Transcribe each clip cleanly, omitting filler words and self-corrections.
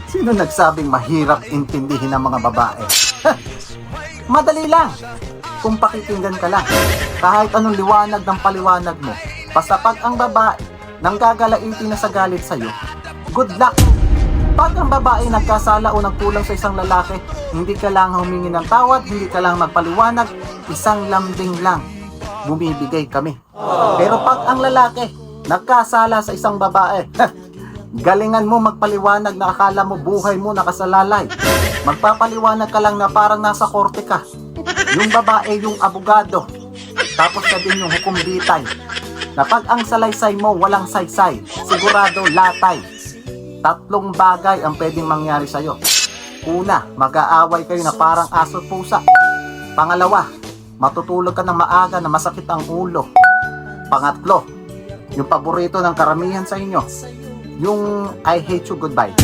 Sino nagsabing mahirap intindihin ng mga babae? Madali lang. Kung pakikinggan ka lang. Kahit anong liwanag ng paliwanag mo. Basta pag ang babae nanggagalaiti na sa galit sa'yo, good luck. Pag ang babae nagkasala o nagkulang sa isang lalaki, hindi ka lang humingi ng tawad, hindi ka lang magpaliwanag, isang lambing lang. Bumibigay kami. Pero pag ang lalaki nagkasala sa isang babae, galingan mo magpaliwanag na akala mo buhay mo nakasalalay. Magpapaliwanag ka lang na parang nasa korte ka. Yung babae yung abogado. Tapos ka din yung hukom bitay. Na pag ang salaysay mo walang saysay, sigurado latay. 3 bagay ang pwedeng mangyari sa'yo. Una, mag-aaway kayo na parang aso at pusa. Pangalawa, matutulog ka ng maaga na masakit ang ulo. Pangatlo, yung paborito ng karamihan sa inyo, yung I hate you goodbye.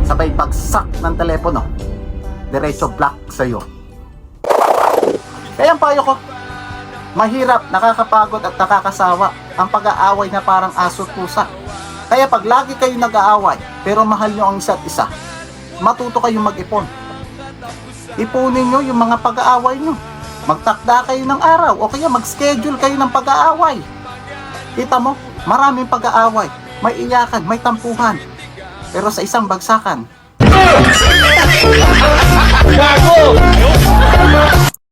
Sabay bagsak ng telepono, diretso block sa'yo. Kaya ang payo ko, mahirap, nakakapagod at nakakasawa ang pag-aaway na parang aso at pusa. Kaya pag lagi kayo nag-aaway pero mahal nyo ang isa't isa, matuto kayong mag-ipon. Ipunin nyo yung mga pag-aaway nyo. Magtakda kayo ng araw o kaya mag-schedule kayo ng pag-aaway. Kita mo, maraming pag-aaway. May iyakan, may tampuhan. Pero sa isang bagsakan,